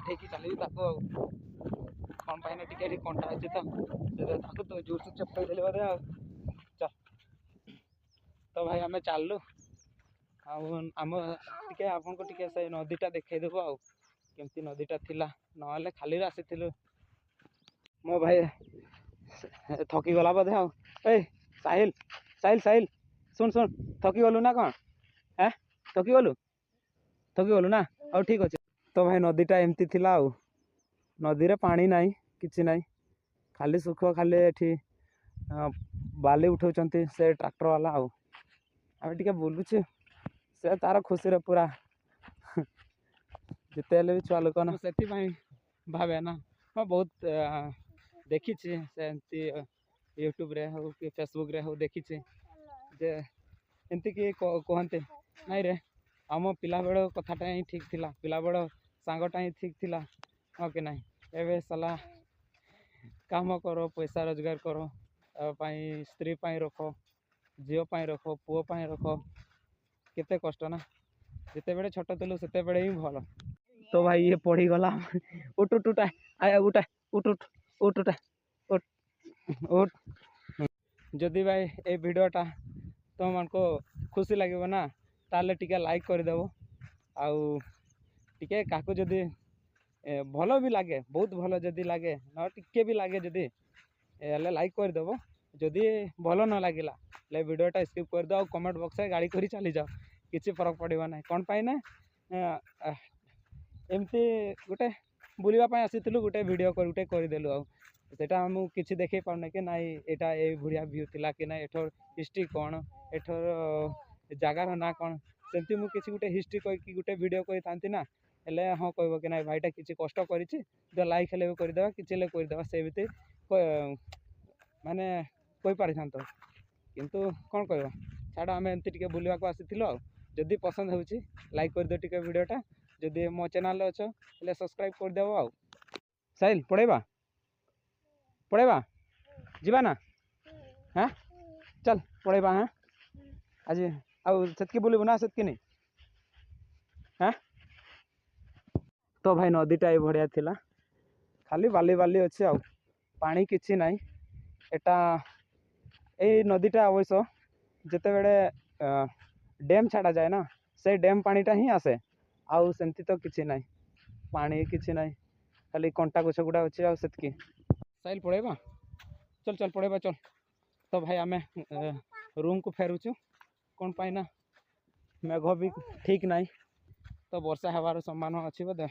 उठेकी चली कौन पाइना टिके कंटा अच्छे तो तो जोर से चप्पल देले बोधे चल तो भाई आम चलू आम टे आपन को टे से नदीटा देखईदेबू आमती नदीटा थिला ना खाली आसी मो भाई थकी गला बोधे ए साहिल साहिल साहिल सुन सुन थकी गलु ना कौन है थकी गलु ना और ठीक अच्छे तो भाई नदीटा एमती थिला नदी रे पानी नाई किछि नाई खाली सुख खाली एठी बाली उठाउछंती से ट्रैक्टर वाला आम टिके बुलुचे से तार खुशी रे पूरा जिते भी छुआ लोक ना से भावे ना मैं बहुत देखी से यूट्यूब रे हो कि फेसबुक रे हो देखी जे एमती कि कहते नाई रे आम पिला बेड़ कथाटा ही ठीक थिला पिला बेड़ सांगटा ही ठीक थिला हाँ कि नाई एवं सला काम कर पैसा रोजगार कर स्त्री पाई रख झील पाई रख पुओ पाई रख केते कष्ट ना जिते बड़े छोट थिलु सेते बड़े ही भल तो भाई ये पड़ी गला उठ उठ उठा आया उठा उठ उठ उठ उठा उठ उठ जदि भाई ए वीडियोटा तुम मन को खुशी लगे ना ताले टिके लाइक करदेव आउ टिके काकू जदि भल भी लगे बहुत भल जदि लगे ना टिके भी लगे जदि लाइक करदेव जदि भल न लगिला वीडियोटा स्किप करदे और कमेंट बॉक्स में गाड़ी कर चली जाओ किसी फरक पड़वा ना कौन पाई ना एमती गोटे बुलवाई आसी गोटे वीडियो गोटे करदेलु आटा किसी देखे पाने कि नाई एटा ए भूरिया व्यू थिला कि ना एठर हिस्ट्री कौन एठर जगार ना कौन सेमती मुझे किसी गोटे हिस्ट्री कहीकि गोटे वीडियो कही ना हेले हाँ कह कि ना भाईटा किसी कष्ट कर लाइक हेले भी करदे किसी करदे से भी माने कही पारि था किंतु कौन कह छाड़ आम एमती टे बुलवा को आसी जदि पसंद हो लाइक कर दियो टिके वीडियोटा जदि मो चैनल अच्छ हेले सब्सक्राइब कर देव आउ साहिल पढ़ेबा पढ़ेबा जीवा ना हाँ चल पढ़ेबा हाँ आज आउ सेतकी बुलबू ना सेतकी नहीं हाँ तो भाई नदीटा ये बढ़िया थिला खाली बाली बाली अच्छे आउ पानी किछि नाई एटा ए नदीटा अवश्य जिते बड़े डैम छाड़ा जाए ना से डैम पानीटा ही आसे आउ सेमती तो किछि नाई पानी किछि नाई खाली कंटा गछ गुड़ा अच्छे आउ सेतकी साहिल पढ़ेबा चल चल पढ़ेबा चल तो भाई आमे रूम को फेरुचु कौन पाई ना मेघ भी ठीक नाई तो वर्षा हबार सम्भावना अच्छी बोधे